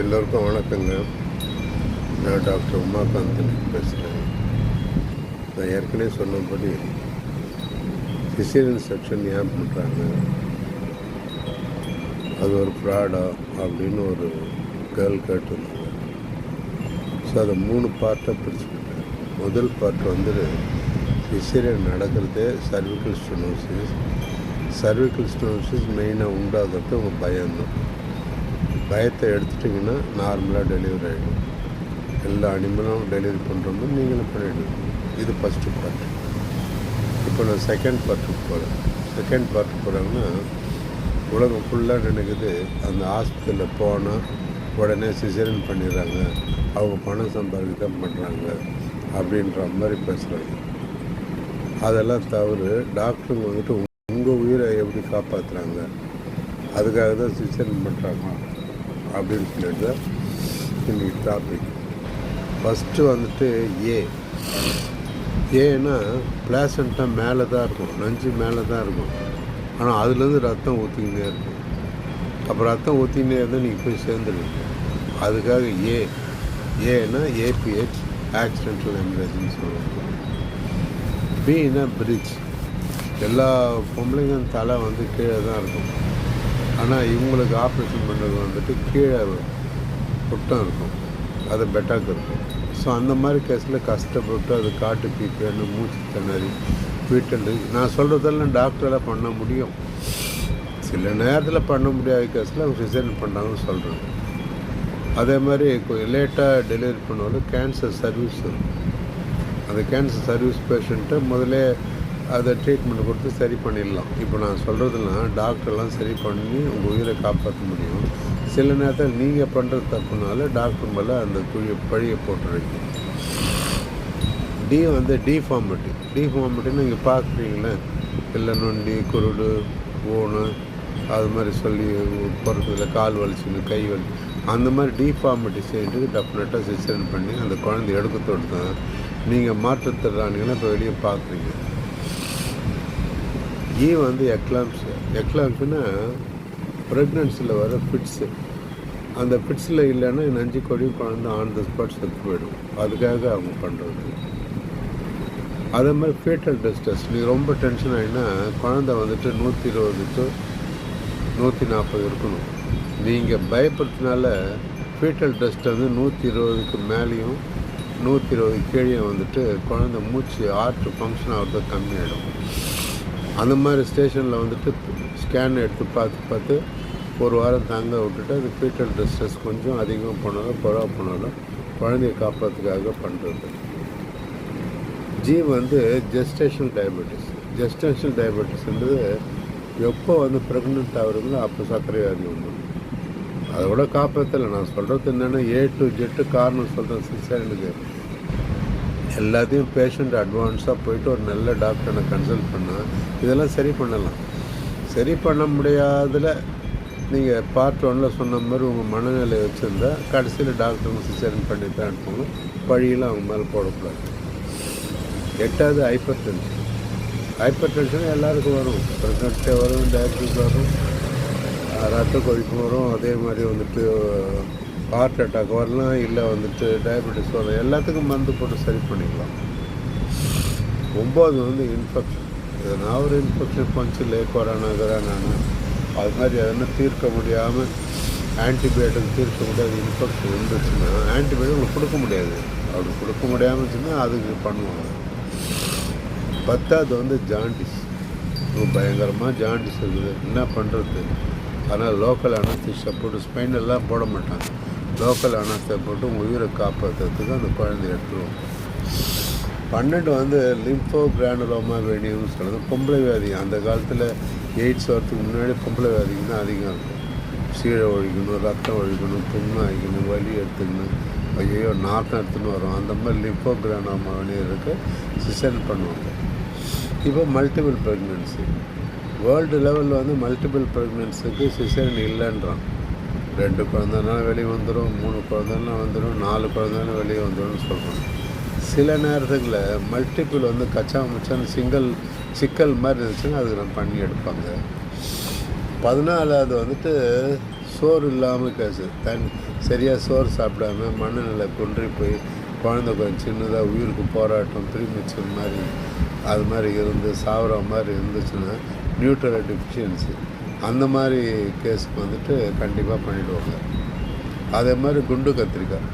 எல்லோருக்கும் வணக்கங்க. நான் டாக்டர் உமாகாந்தன் பேசுகிறேன். நான் ஏற்கனவே சொன்னபடி சிசேரியன் செக்ஷன் ஏன் பண்ணுறாங்க, அது ஒரு ஃப்ராடா அப்படின்னு ஒரு கேர்ள் கேட்டிருந்தாங்க. ஸோ அதை 3 பார்ட்டாக பிரிச்சுக்கிட்டேன். முதல் பார்ட் சிசேரியன் நடக்கிறதே சர்விக்கல் ஸ்டெனோசிஸ். சர்விக்கல் ஸ்டெனோசிஸ் மெயினாக உண்டாகிறது உங்கள் பயம்தான். பயத்தை எடுத்துட்டிங்கன்னா நார்மலாக டெலிவரி ஆகிடும். எல்லா அனிமலும் டெலிவரி பண்ணுறோமோ நீங்களும் பண்ணிவிடுங்க. இது ஃபஸ்ட்டு பார்ட். இப்போ நான் செகண்ட் பார்ட்டுக்கு போகிறேன். செகண்ட் பார்ட்டு போகிறாங்கன்னா, உலகம் ஃபுல்லாக நினைக்குது அந்த ஹாஸ்பிட்டலில் போனால் உடனே சிசேரியன் பண்ணிடுறாங்க, அவங்க பணம் சம்பாதிக்க தான் பண்ணுறாங்க அப்படின்ற மாதிரி பேசுகிறாங்க. அதெல்லாம் தவிர டாக்டருங்க உங்கள் உயிரை எப்படி காப்பாற்றுறாங்க, அதுக்காக தான் சிசேரியன் பண்ணுறாங்க அப்படின்னு சொல்லிட்டு இன்றைக்கி டாபிக். ஃபஸ்ட்டு ஏன்னா பிளாசண்டா மேலே தான் இருக்கும், நஞ்சு மேலே தான் இருக்கும். ஆனால் அதுலேருந்து ரத்தம் ஊற்றிக்கினே இருக்கும். அப்போ ரத்தம் ஊற்றிக்கினே இருந்தால் நீங்கள் போய் சேர்ந்துடுவீங்க. அதுக்காக ஏன்னா ஏபிஹெச், ஆக்சிடென்டல் ஹெமரேஜ்னு சொல்லுவாங்க. பின்னா பிரிட்ஜ். எல்லா பொம்பளைங்க தலை கீழே தான் இருக்கும். ஆனால் இவங்களுக்கு ஆப்ரேஷன் பண்ணுறது கீழே புட்டம் இருக்கும், அது பெட்டாக்கு இருக்கும். ஸோ அந்த மாதிரி கேஸில் கஷ்டப்பட்டு அது காட்டு பீப்பேன்னு மூச்சு திணறி வீட்டில் நான் சொல்கிறதெல்லாம் டாக்டரெல்லாம் பண்ண முடியும். சில நேரத்தில் பண்ண முடியாத கேஸில் அவங்க சிசேரியன் பண்ணுறாங்கன்னு சொல்கிறாங்க. அதே மாதிரி லேட்டாக டெலிவரி பண்ணும்போது கேன்சர் சர்வீஸ், அந்த கேன்சர் சர்வீஸ் பேஷண்ட்டை முதலே அதை ட்ரீட்மெண்ட் கொடுத்து சரி பண்ணிடலாம். இப்போ நான் சொல்கிறதுலாம் டாக்டர்லாம் சரி பண்ணி உங்கள் உயிரை காப்பாற்ற முடியும். சில நேரத்தில் நீங்கள் பண்ணுறது தப்புனால டாக்டர் மேலே அந்த பழியை போட்டுறீங்க. டிஃபார்மிட்டின்னு நீங்கள் பார்க்குறீங்களே, இல்லை நொண்டி, குருடு, ஊனு, அது மாதிரி சொல்லி பிறக்கிறதுல கால் வலிச்சுன்னு, கை வலி, அந்த மாதிரி டிஃபார்மிட்டி செய்யறதுக்கு டெஃபினட்டாக சிசேரியன் பண்ணி அந்த குழந்தை எடுக்கத்தோடு தான் நீங்கள் மாற்றுத்திறனாளிங்கன்னா இப்போ வெளியே பார்க்குறீங்க. எக்லாம்ஸ்னா ப்ரெக்னன்சியில் வர ஃபிட்ஸு. அந்த ஃபிட்ஸில் இல்லைன்னா நஞ்சு கொடி குழந்தை ஆன் த ஸ்பாட் செத்து போயிடும். அதுக்காக அவங்க பண்ணுறது. அதே மாதிரி ஃபீட்டல் டிஸ்ட்ரெஸ். நீங்கள் ரொம்ப டென்ஷன் ஆகினா குழந்தை 120 to 140 இருக்கணும். நீங்கள் பயப்படுத்தினால ஃபீட்டல் டெஸ்ட் 120க்கு மேலேயும் 120 கீழே குழந்தை மூச்சு ஆர்ட் ஃபங்க்ஷன் ஆகிறது கம்மியாகிடும். அந்த மாதிரி ஸ்டேஷனில் ஸ்கேன் எடுத்து பார்த்து ஒரு வாரம் தாங்க விட்டுட்டு அது ஃபீட்டல் டிஸ்ட்ரெஸ் கொஞ்சம் அதிகமாக போனாலும் குறவா போனாலும் குழந்தைய காப்பாற்றுக்காக பண்ணுறது. Gestational diabetes. ஜெஸ்டேஷனல் டயபெட்டிஸ்ன்றது எப்போ ப்ரெக்னென்ட் ஆகுறீங்களோ அப்போ சர்க்கரை வியாதி வந்துடும். அதை விட காப்பாற்றலை. நான் சொல்கிறது என்னென்னா A to Z காரணம் சொல்கிறேன். சிசேரியனுக்கு எல்லாத்தையும் பேஷண்ட் அட்வான்ஸாக போயிட்டு ஒரு நல்ல டாக்டரை கன்சல்ட் பண்ணால் இதெல்லாம் சரி பண்ணலாம். சரி பண்ண முடியாதில் நீங்கள் பார்ட் 1 சொன்ன மாதிரி உங்கள் மனநிலை வச்சுருந்தா கடைசியில் டாக்டருங்க சிசேரியன் பண்ணி தான் அனுப்புங்க. பழியெல்லாம் அவங்க மேலே போடக்கூடாது. 8வது ஹைப்பர் டென்ஷன் எல்லாருக்கும் வரும். ப்ரெக்னென்ட்டே வரும், டயபிட்டிஸ் வரும், ரத்த கொதிப்பு வரும். அதே மாதிரி ஹார்ட் அட்டாக் வரலாம், இல்லை டயபெட்டிஸ் வரலாம். எல்லாத்துக்கும் மருந்து போட்டு சரி பண்ணிக்கலாம். 9 இன்ஃபெக்ஷன். எதனா ஒரு இன்ஃபெக்ஷன் கொஞ்சம் கொரோனா அது மாதிரி எதனா தீர்க்க முடியாமல் ஆன்டிபயோட்டிக் தீர்க்க முடியாத இன்ஃபெக்ஷன் இருந்துச்சுன்னா ஆன்டிபயோட்டிக் உங்களுக்கு கொடுக்க முடியாது. அப்படி கொடுக்க முடியாமல் இருந்துச்சுன்னா அதுக்கு பண்ணுவாங்க. 10வது ஜாண்டிஸ். பயங்கரமாக ஜாண்டிஸ் இருக்குது. என்ன பண்ணுறது? ஆனால் லோக்கல் அனஸ்தீசியா போட்டு ஸ்பைனெல்லாம் போட மாட்டாங்க. லோக்கல் அனஸ்தீசியா போட்டு உங்கள் உயிரை காப்பாற்றுறதுக்கு அந்த குழந்தைய எடுத்துருவோம். 12 லிம்போ கிரானுலோமா வேணியம்னு சொல்கிறது பொம்பளை வியாதி. அந்த காலத்தில் எய்ட்ஸ் வரத்துக்கு முன்னாடி பொம்பளை வியாதிக்கு தான் அதிகம் இருக்கும். சீழை ஒழிக்கணும், ரத்தம் ஒழிக்கணும், புண்ணு ஆகிக்கணும், வலி எடுத்துக்கணும், ஐயோ நாட்டம் எடுத்துன்னு வரும். அந்த மாதிரி லிம்போ கிரானோமா வேணியருக்கு சிசேரியன் பண்ணுவாங்க. இப்போ மல்டிபிள் ப்ரெக்னென்சி. வேர்ல்டு லெவலில் மல்டிபிள் ப்ரெக்னென்சிக்கு சிசேரியன் இல்லைன்றான். 2 குழந்தைனாலும் வெளியே வந்துடும், 3 குழந்தைலாம் வந்துடும், 4 குழந்தைனாலும் வெளியே வந்துடும் சொல்கிறாங்க. சில நேரத்துக்குள்ள மல்டிபிள் கச்சா முச்சான்னு சிக்கல் மாதிரி இருந்துச்சுன்னா அதுக்கு நம்ம பண்ணி எடுப்பாங்க. 14வது வந்துட்டு சோறு இல்லாமல் கேஸு சரியாக சோறு சாப்பிடாம மனநிலை குன்றி போய் குழந்தை கொஞ்சம் சின்னதாக உயிருக்கு போராட்டம் ப்ரீமெச்சூர் மாதிரி அது மாதிரி இருந்து சாவர மாதிரி இருந்துச்சுன்னா நியூட்ரல் டெஃபிஷியன்சி அந்த மாதிரி கேஸுக்கு வந்துட்டு கண்டிப்பாக பண்ணிவிடுவாங்க. அதே மாதிரி குண்டு கத்திரிக்காய்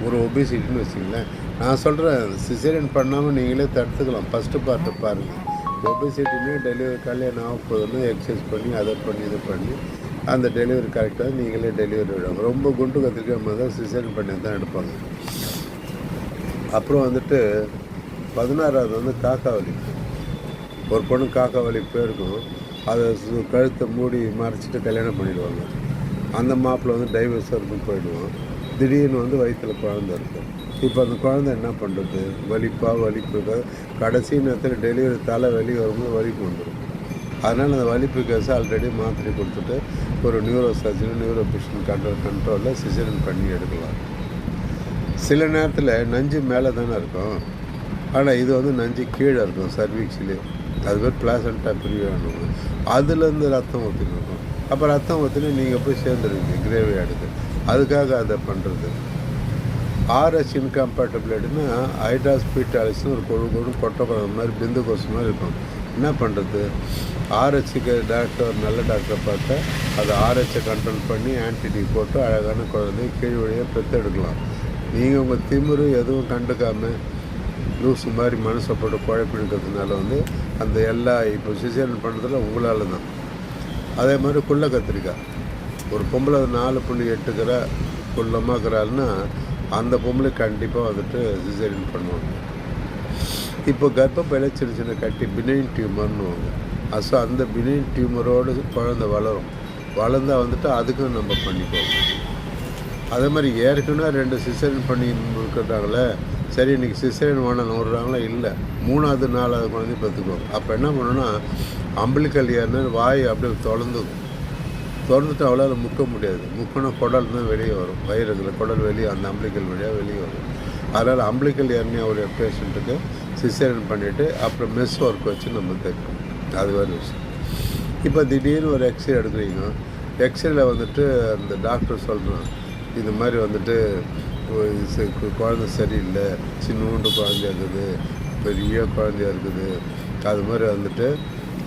ஒரு ஒபிசிட்டின்னு வச்சிங்களேன். நான் சொல்கிறேன் சிசேரியன் பண்ணாமல் நீங்களே தடுத்துக்கலாம். ஃபஸ்ட்டு பார்ட்டு பாருங்கள். ஒபிசிட்டின்னு டெலிவரி கல்யாணம் ஆக போதுன்னா எக்ஸசைஸ் பண்ணி அதை பண்ணி இதை பண்ணி அந்த டெலிவரி கரெக்டாக நீங்களே டெலிவரி விடுவாங்க. ரொம்ப குண்டு கத்திரிக்காய் மாதிரி தான் சிசேரியன் பண்ணி தான் எடுப்பாங்க. அப்புறம் வந்துட்டு 16வது வந்து காக்கா வலி. ஒரு பொண்ணு காக்கா வலி போயிருக்கும், அதை கழுத்தை மூடி மறைச்சிட்டு கல்யாணம் பண்ணிடுவாங்க. அந்த மாப்பிள்ளை வந்து டைவர்ஸாக இருக்கும் போயிடுவோம். திடீர்னு வந்து வயிற்றில் குழந்தை இருக்கும். இப்போ அந்த குழந்தை என்ன பண்ணுறது? வலிப்பு கடைசி நேரத்தில் டெலிவரி தலை வெளியே வரும்போது வலிப்பு வந்துடும். அதனால் அந்த வலிப்பு கேஸை ஆல்ரெடி மாத்திரை கொடுத்துட்டு ஒரு நியூரோ சர்ஜன் நியூரோ பேஷண்ட் கண்ட்ரோலில் சிசேரியன் பண்ணி எடுக்கலாம். சில நேரத்தில் நஞ்சு மேலே தானே இருக்கும், ஆனால் இது வந்து நஞ்சு கீழே இருக்கும் சர்வீக்ஸ்லேயே. அது பேர் பிளாசண்டா பிரிவானுங்க. அதுலேருந்து ரத்தம் ஊற்றின்னு இருக்கும். அப்போ ரத்தம் ஊற்றினா நீங்கள் போய் சேர்ந்துருவீங்க கிரேவி ஆடுது. அதுக்காக அதை பண்ணுறது. ஆர்எஸ் இன்கம்பேட்டபிலிட்டின்னா ஹைட்ராஸ்பீட்டாலிஸ்னு ஒரு கொழு கொட்டை குழம்பு மாதிரி பிந்து கொசு மாதிரி இருக்கும். என்ன பண்ணுறது? ஆர்ஹெச்சுக்கு டாக்டர் நல்ல டாக்டரை பார்த்தா அதை ஆர்ஹெச்சை கண்ட்ரோல் பண்ணி ஆன்டிடி போட்டு அழகான குழந்தைய கீழ் வழியாக பெற்றெடுக்கலாம். நீங்கள் உங்கள் திமிரு எதுவும் கண்டுக்காமல் லூஸு மாதிரி மனசை போட்டு குழப்பிடுக்கிறதுனால வந்து அந்த எல்லா இப்போ சிசேரியன் பண்ணுறதுல உங்களால் தான். அதே மாதிரி குள்ள கத்திரிக்காய். ஒரு பொம்பளை 4.8 கிரா குள்ளமாக்குறாள்னா அந்த பொம்பளை கண்டிப்பாக வந்துட்டு சிசேரியன் பண்ணுவாங்க. இப்போ கர்ப்பப்பையில் சின்ன சின்ன கட்டி பினைன் டியூமர்னுவாங்க. ஸோ அந்த பினைன் டியூமரோடு குழந்தை வளர்ந்தால் வந்துட்டு அதுக்கும் நம்ம பண்ணிக்குவோம். அதே மாதிரி ஏற்கனவே 2 சிசேரியன் பண்ணி இருக்கிறாங்களே, சரி இன்றைக்கி சிசேரியன் வேணாம் விடுறாங்களா? இல்லை, 3வது 4வது குழந்தை பெற்றுக்குவாங்க. அப்போ என்ன பண்ணணும்னா அம்பிளிக்கல் ஏர்னு வாய் அப்படியே திறந்துட்டு அவளால் முக்க முடியாது. முக்கினா குடல் தான் வெளியே வரும். வயிறுகளில் குடல் வெளியே அந்த அம்பிளிக்கல் வழியாக வெளியே வரும். அதனால் அம்பிளிக்கல் ஏர்னியாவுடைய பேஷண்ட்டுக்கு சிசேரியன் பண்ணிவிட்டு அப்புறம் மெஸ் ஒர்க் வச்சு நம்ம தைக்கணும். அது வேறு விஷயம். இப்போ திடீர்னு ஒரு எக்ஸ்ரே எடுக்கிறீங்க. எக்ஸ்ரேயில் வந்துட்டு அந்த டாக்டர் சொல்கிறான், இது மாதிரி வந்துட்டு குழந்தை சரியில்லை, சின்னூண்டு குழந்தையா இருக்குது, பெரிய குழந்தையா இருக்குது. அது மாதிரி வந்துட்டு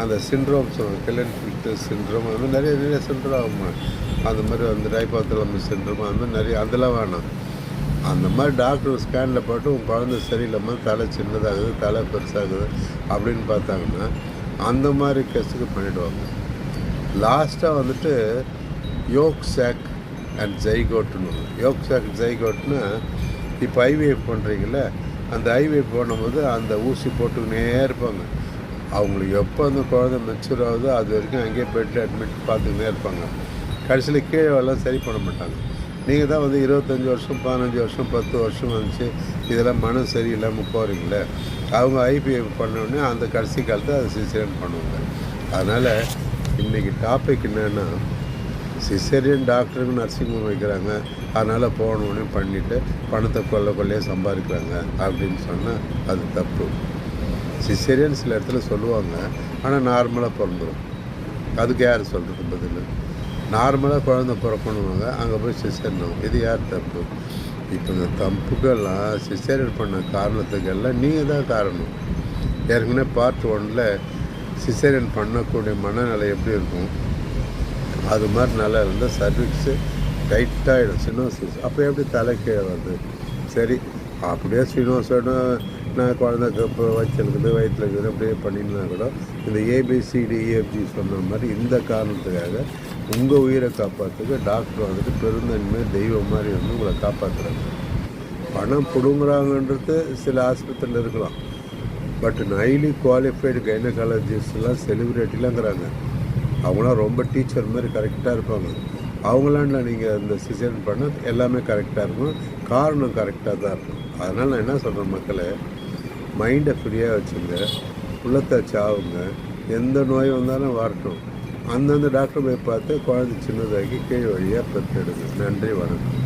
அந்த சிண்ட்ரோம்ஸ் கிளன்ஃபில்டர் சிண்ட்ரோம் அது மாதிரி நிறைய சிண்ட்ரோம் ஆகும். அந்த மாதிரி வந்து டைபாத்தலமஸ் சிண்ட்ரோம் அது மாதிரி நிறைய அதெல்லாம் வேணாம். அந்த மாதிரி டாக்டர் ஸ்கேனில் போட்டு உங்கள் குழந்தை சரியில்லாமல் தலை சின்னதாகுது, தலை பெருசாகுது அப்படின்னு பார்த்தாங்கன்னா அந்த மாதிரி கேஸுக்கு பண்ணிவிடுவாங்க. லாஸ்ட்டாக வந்துட்டு யோக் சாக் அண்ட் ஜைகோட்டுன்னு. யோக் சாக் ஜைகோட்னா இப்போ ஐவிஎஃப் பண்ணுறீங்கள, அந்த ஐவிஎஃப் பண்ணும்போது அந்த ஊசி போட்டுக்கினே இருப்பாங்க. அவங்களுக்கு எப்போ அந்த குழந்தை மெச்சூர் ஆகுதோ அது வரைக்கும் அங்கேயே பெட்டில் அட்மிட் பார்த்துக்கினே இருப்பாங்க. கடைசியில் கீழே எல்லாம் சரி பண்ண மாட்டாங்க. நீங்கள் தான் வந்து 25 வருஷம் 15 வருஷம் 10 வருஷம் வந்துச்சு இதெல்லாம் மனம் சரியில்லாமல் போகிறீங்களே, அவங்க ஐபிஎஃப் பண்ணோடனே அந்த கடைசி காலத்தை அதை சிசேரியன் பண்ணுவாங்க. அதனால் இன்றைக்கி டாபிக் என்னென்னா, சிசேரியன் டாக்டருக்கு நர்சிங் ஹோம் வைக்கிறாங்க, அதனால் போகணுன்னு பண்ணிவிட்டு பணத்தை கொள்ளையே சம்பாதிக்கிறாங்க அப்படின்னு சொன்னால் அது தப்பு. சிசேரியன் சில இடத்துல சொல்லுவாங்க, ஆனால் நார்மலாக பிறந்துடும். அதுக்கு யார் சொல்கிறது பதில்? நார்மலாக குழந்தை பிறக்கணுவாங்க, அங்கே போய் சிசேரியன். இது யார் தப்பு? இப்போ இந்த தப்புக்கெல்லாம் சிசேரியன் பண்ண காரணத்துக்கெல்லாம் நீங்கள் தான் காரணம். ஏற்கனவே பார்ட் 1ல் சிசேரியன் பண்ணக்கூடிய மனநிலை எப்படி இருக்கும், அது மாதிரி நல்லா இருந்தால் சர்விக்ஸு டைட்டாகிடும், சினோசிஸ். அப்போ எப்படி தலை கீழே வருது? சரி, அப்படியே சினோசோடும் நான் குழந்தைக்கு இப்போ வச்சிருக்குது வயிற்றில் இருக்குது அப்படியே பண்ணினா கூட இந்த ABCDEFG சொன்ன மாதிரி இந்த காரணத்துக்காக உங்கள் உயிரை காப்பாற்றுக்க டாக்டர் வந்துட்டு பெருந்தன்மை தெய்வம் மாதிரி வந்து உங்களை காப்பாற்றுறாங்க. பணம் பிடுங்குறாங்கன்றது சில ஆஸ்பத்திரியில் இருக்கலாம், பட் ஹைலி குவாலிஃபைடு கைனகாலஜிஸ்ட்லாம் செலிப்ரிட்டிலாங்கிறாங்க. அவங்களாம் ரொம்ப டீச்சர் மாதிரி கரெக்டாக இருப்பாங்க. அவங்களாண்ட நீங்கள் இந்த சிசேரியன் பண்ண எல்லாமே கரெக்டாக இருக்கும், காரணம் கரெக்டாக தான் இருக்கும். அதனால் நான் என்ன சொல்கிறேன், மக்களை மைண்டை ஃப்ரீயாக வச்சுங்க, உள்ளத்தை சாவுங்க, எந்த நோய் வந்தாலும் வரட்டும், அந்தந்த டாக்டர் போய் பார்த்து குழந்தை சின்னதாக்கி கீழ் வழியாக பெற்றெடுங்க. நன்றி, வணக்கம்.